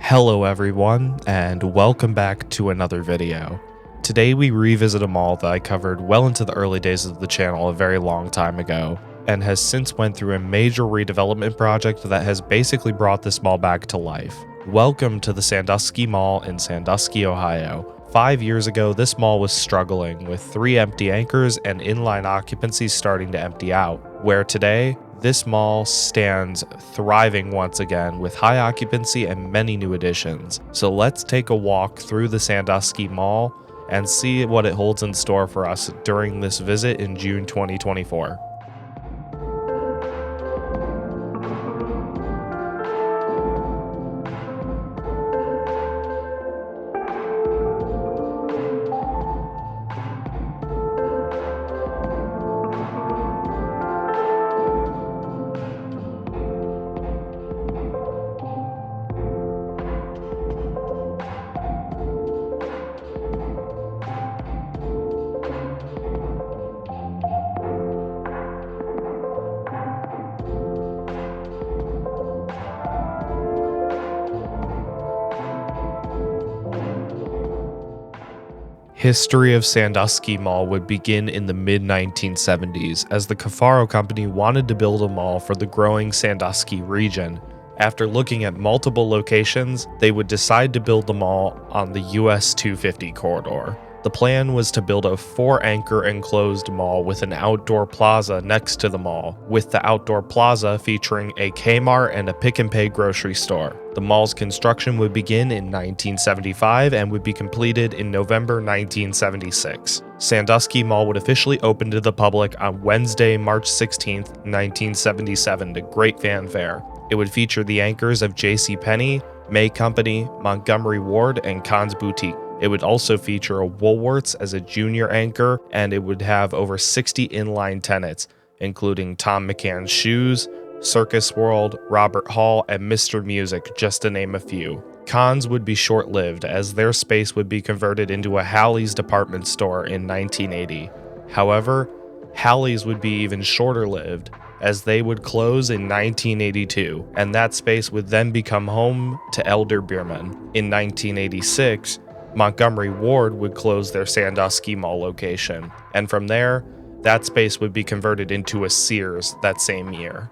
Hello everyone, and welcome back to another video. Today we revisit a mall that I covered well into the early days of the channel a very long time ago, and has since went through a major redevelopment project that has basically brought this mall back to life. Welcome to the Sandusky Mall in Sandusky, Ohio. 5 years ago, this mall was struggling with 3 empty anchors and inline occupancy starting to empty out, where today, this mall stands thriving once again with high occupancy and many new additions. So let's take a walk through the Sandusky Mall and see what it holds in store for us during this visit in June 2024. History of Sandusky Mall would begin in the mid-1970s as the Cafaro Company wanted to build a mall for the growing Sandusky region. After looking at multiple locations, they would decide to build the mall on the US 250 corridor. The plan was to build a 4-anchor enclosed mall with an outdoor plaza next to the mall, with the outdoor plaza featuring a Kmart and a Pick and Pay grocery store. The mall's construction would begin in 1975 and would be completed in November 1976. Sandusky Mall would officially open to the public on Wednesday, March 16, 1977 to great fanfare. It would feature the anchors of JCPenney, May Company, Montgomery Ward, and Conn's Boutique. It would also feature a Woolworths as a junior anchor, and it would have over 60 inline tenants, including Tom McCann's Shoes, Circus World, Robert Hall, and Mr. Music, just to name a few. Conn's would be short-lived, as their space would be converted into a Halle's department store in 1980. However, Halle's would be even shorter-lived, as they would close in 1982, and that space would then become home to Elder Beerman. In 1986, Montgomery Ward would close their Sandusky Mall location, and from there, that space would be converted into a Sears that same year.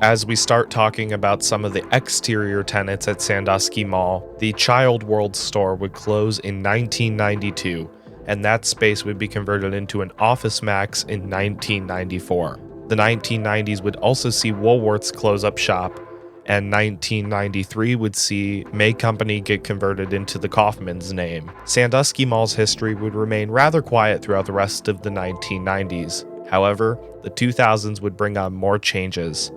As we start talking about some of the exterior tenants at Sandusky Mall, the Child World store would close in 1992, and that space would be converted into an Office Max in 1994. The 1990s would also see Woolworths close up shop, and 1993 would see May Company get converted into the Kaufmann's name. Sandusky Mall's history would remain rather quiet throughout the rest of the 1990s. However, the 2000s would bring on more changes.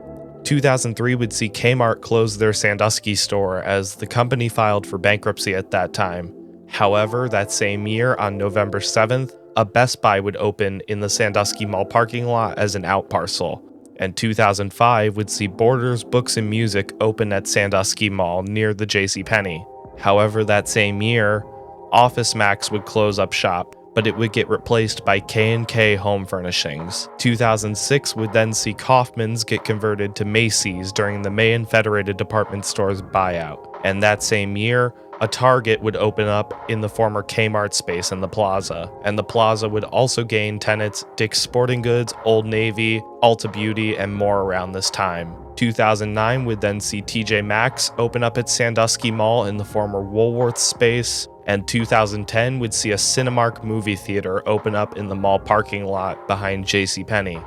2003 would see Kmart close their Sandusky store as the company filed for bankruptcy at that time. However, that same year, on November 7th, a Best Buy would open in the Sandusky Mall parking lot as an outparcel. And 2005 would see Borders Books and Music open at Sandusky Mall near the JCPenney. However, that same year, Office Max would close up shop, but it would get replaced by K&K Home Furnishings. 2006 would then see Kaufmann's get converted to Macy's during the May and Federated Department Store's buyout. And that same year, a Target would open up in the former Kmart space in the plaza. And the plaza would also gain tenants Dick's Sporting Goods, Old Navy, Ulta Beauty, and more around this time. 2009 would then see TJ Maxx open up at Sandusky Mall in the former Woolworths space, and 2010 would see a Cinemark movie theater open up in the mall parking lot behind JCPenney.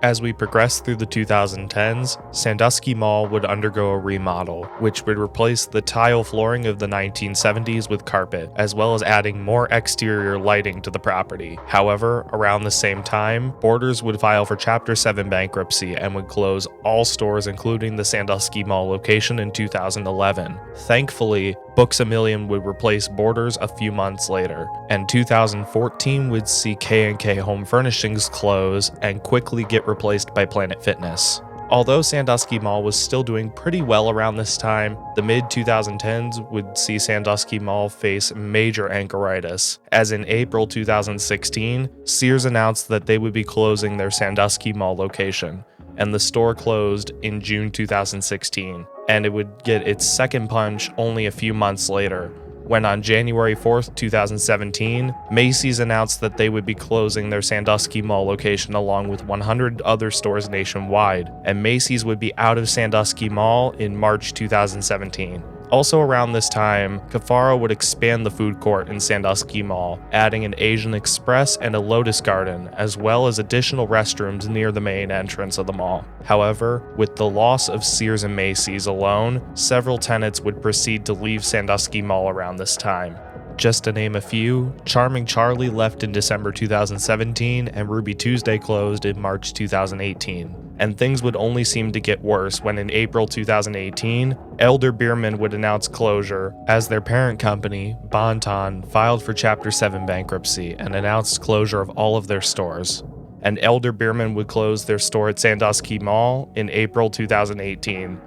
As we progress through the 2010s, Sandusky Mall would undergo a remodel, which would replace the tile flooring of the 1970s with carpet, as well as adding more exterior lighting to the property. However, around the same time, Borders would file for Chapter 7 bankruptcy and would close all stores including the Sandusky Mall location in 2011. Thankfully, Books A Million would replace Borders a few months later, and 2014 would see K&K Home Furnishings close and quickly get replaced by Planet Fitness. Although Sandusky Mall was still doing pretty well around this time, the mid-2010s would see Sandusky Mall face major anchoritis, as in April 2016, Sears announced that they would be closing their Sandusky Mall location, and the store closed in June 2016, and it would get its second punch only a few months later, when on January 4th, 2017, Macy's announced that they would be closing their Sandusky Mall location along with 100 other stores nationwide, and Macy's would be out of Sandusky Mall in March 2017. Also around this time, Kafaro would expand the food court in Sandusky Mall, adding an Asian Express and a Lotus Garden, as well as additional restrooms near the main entrance of the mall. However, with the loss of Sears and Macy's alone, several tenants would proceed to leave Sandusky Mall around this time. Just to name a few, Charming Charlie left in December 2017 and Ruby Tuesday closed in March 2018. And things would only seem to get worse when in April 2018, Elder Beerman would announce closure as their parent company, Bon-Ton, filed for Chapter 7 bankruptcy and announced closure of all of their stores. And Elder Beerman would close their store at Sandusky Mall in April 2018.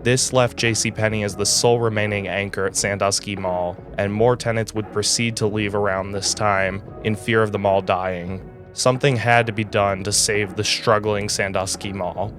This left JCPenney as the sole remaining anchor at Sandusky Mall, and more tenants would proceed to leave around this time in fear of the mall dying. Something had to be done to save the struggling Sandusky Mall.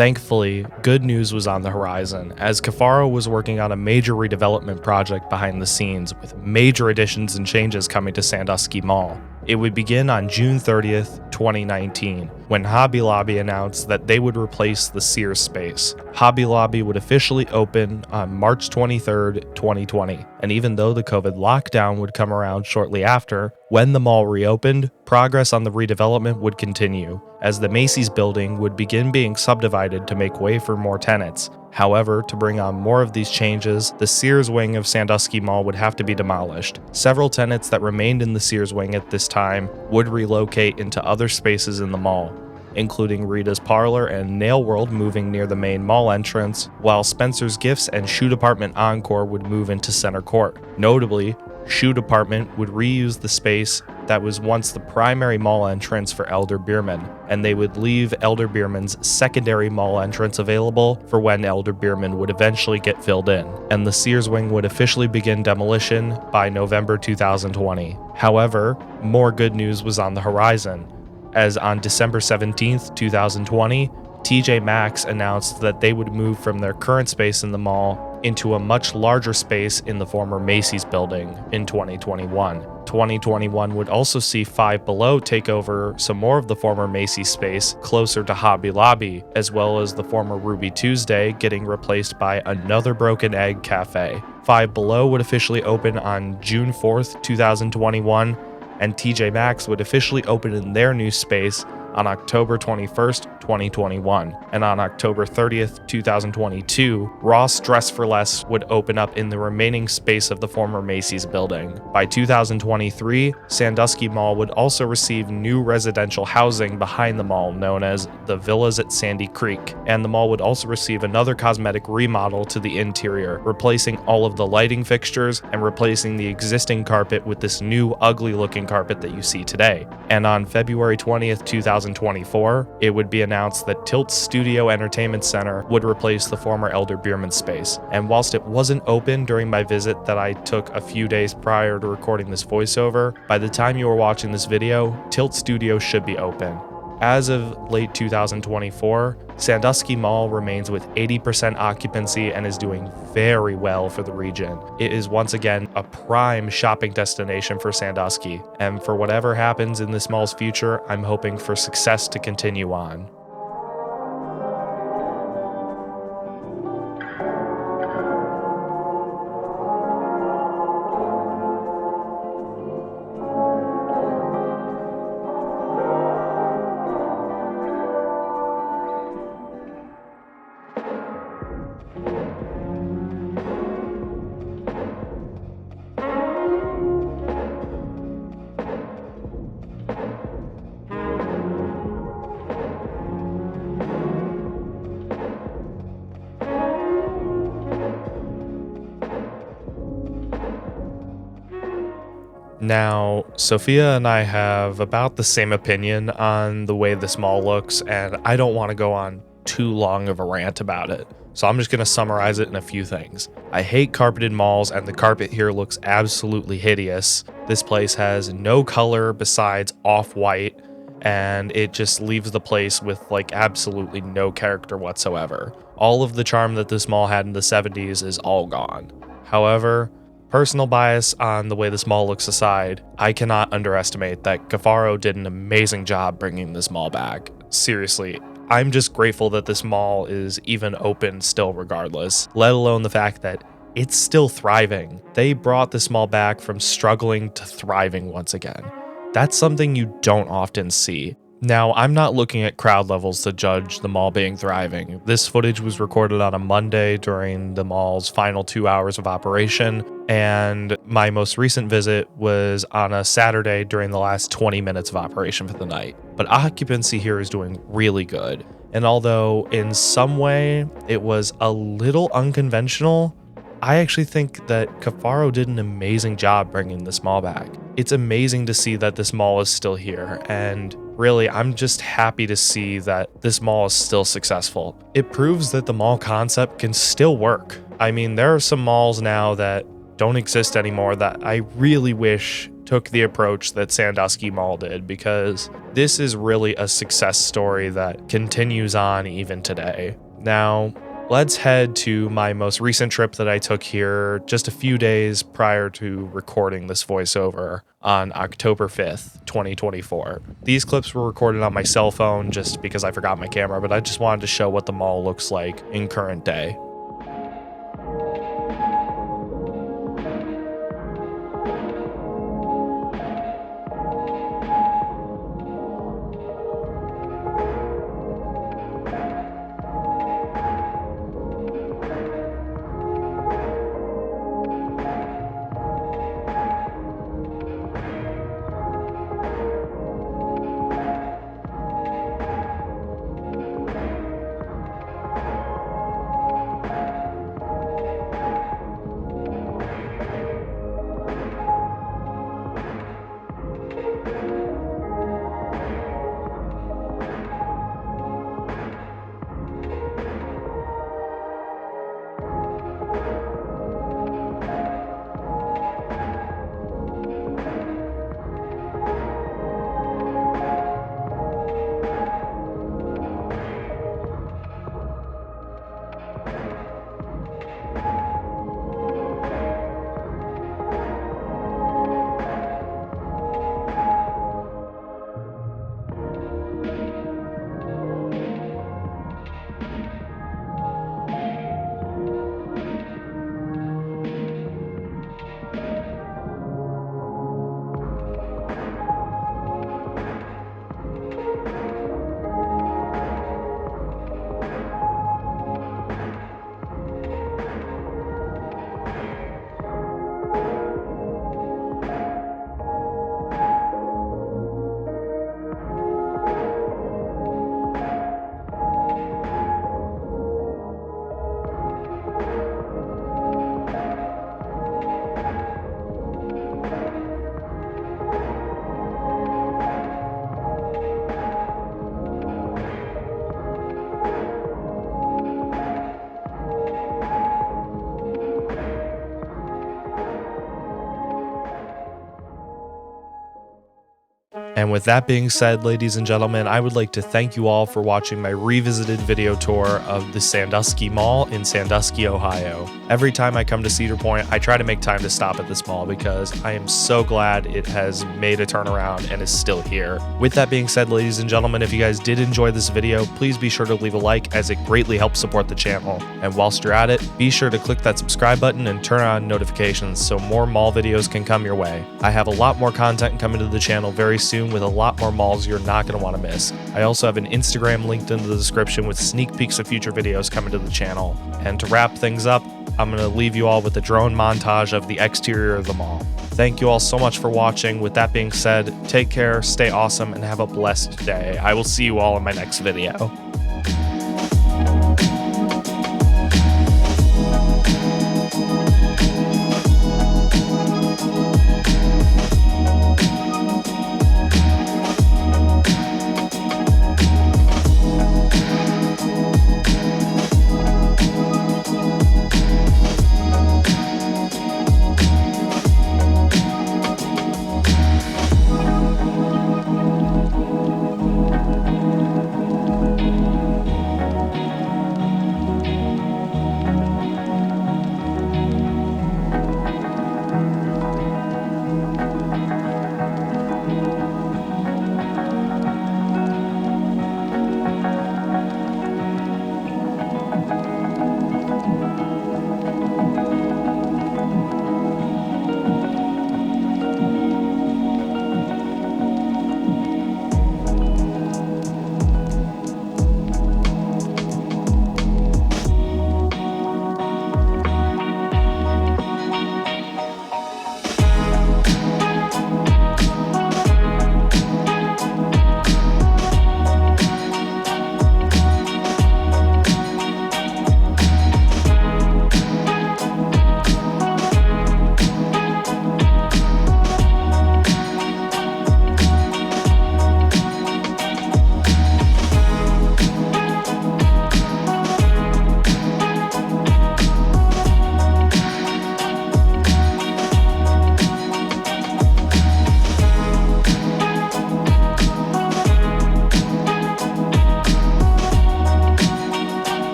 Thankfully, good news was on the horizon, as Kafaro was working on a major redevelopment project behind the scenes, with major additions and changes coming to Sandusky Mall. It would begin on June 30th, 2019, when Hobby Lobby announced that they would replace the Sears space. Hobby Lobby would officially open on March 23rd, 2020, and even though the COVID lockdown would come around shortly after, when the mall reopened, progress on the redevelopment would continue, as the Macy's building would begin being subdivided to make way for more tenants. However, to bring on more of these changes, the Sears wing of Sandusky Mall would have to be demolished. Several tenants that remained in the Sears wing at this time would relocate into other spaces in the mall, including Rita's Parlor and Nail World moving near the main mall entrance, while Spencer's Gifts and Shoe Department Encore would move into Center Court. Notably, Shoe Department would reuse the space that was once the primary mall entrance for Elder Beerman, and they would leave Elder Beerman's secondary mall entrance available for when Elder Beerman would eventually get filled in, and the Sears wing would officially begin demolition by November 2020. However, more good news was on the horizon. as on December 17th, 2020, TJ Maxx announced that they would move from their current space in the mall into a much larger space in the former Macy's building in 2021. 2021 would also see Five Below take over some more of the former Macy's space closer to Hobby Lobby, as well as the former Ruby Tuesday getting replaced by another Broken Egg cafe. Five Below would officially open on June 4th, 2021, and TJ Maxx would officially open in their new space on October 21st, 2021. And on October 30th, 2022, Ross Dress for Less would open up in the remaining space of the former Macy's building. By 2023, Sandusky Mall would also receive new residential housing behind the mall known as the Villas at Sandy Creek, and the mall would also receive another cosmetic remodel to the interior, replacing all of the lighting fixtures and replacing the existing carpet with this new ugly-looking carpet that you see today. And on February 20th, 2024, it would be announced that Tilt Studio Entertainment Center would replace the former Elder Bierman space. And whilst it wasn't open during my visit that I took a few days prior to recording this voiceover, by the time you are watching this video, Tilt Studio should be open. As of late 2024, Sandusky Mall remains with 80% occupancy and is doing very well for the region. It is once again a prime shopping destination for Sandusky, and for whatever happens in this mall's future, I'm hoping for success to continue on. Now, Sophia and I have about the same opinion on the way this mall looks, and I don't want to go on too long of a rant about it. So I'm just going to summarize it in a few things. I hate carpeted malls, and the carpet here looks absolutely hideous. This place has no color besides off-white, and it just leaves the place with like absolutely no character whatsoever. All of the charm that this mall had in the 70s is all gone. However, personal bias on the way this mall looks aside, I cannot underestimate that Cafaro did an amazing job bringing this mall back. Seriously, I'm just grateful that this mall is even open still regardless, let alone the fact that it's still thriving. They brought this mall back from struggling to thriving once again. That's something you don't often see. Now, I'm not looking at crowd levels to judge the mall being thriving. This footage was recorded on a Monday during the mall's final 2 hours of operation, and my most recent visit was on a Saturday during the last 20 minutes of operation for the night. But occupancy here is doing really good, and although in some way it was a little unconventional, I actually think that Cafaro did an amazing job bringing this mall back. It's amazing to see that this mall is still here, and really, I'm just happy to see that this mall is still successful. It proves that the mall concept can still work. I mean, there are some malls now that don't exist anymore that I really wish took the approach that Sandusky Mall did, because this is really a success story that continues on even today. Now, let's head to my most recent trip that I took here just a few days prior to recording this voiceover on October 5th, 2024. These clips were recorded on my cell phone just because I forgot my camera, but I just wanted to show what the mall looks like in current day. And with that being said, ladies and gentlemen, I would like to thank you all for watching my revisited video tour of the Sandusky Mall in Sandusky, Ohio. Every time I come to Cedar Point, I try to make time to stop at this mall because I am so glad it has made a turnaround and is still here. With that being said, ladies and gentlemen, if you guys did enjoy this video, please be sure to leave a like as it greatly helps support the channel. And whilst you're at it, be sure to click that subscribe button and turn on notifications so more mall videos can come your way. I have a lot more content coming to the channel very soon with a lot more malls you're not going to want to miss. I also have an Instagram linked in the description with sneak peeks of future videos coming to the channel. And to wrap things up, I'm going to leave you all with a drone montage of the exterior of the mall. Thank you all so much for watching. With that being said, take care, stay awesome, and have a blessed day. I will see you all in my next video.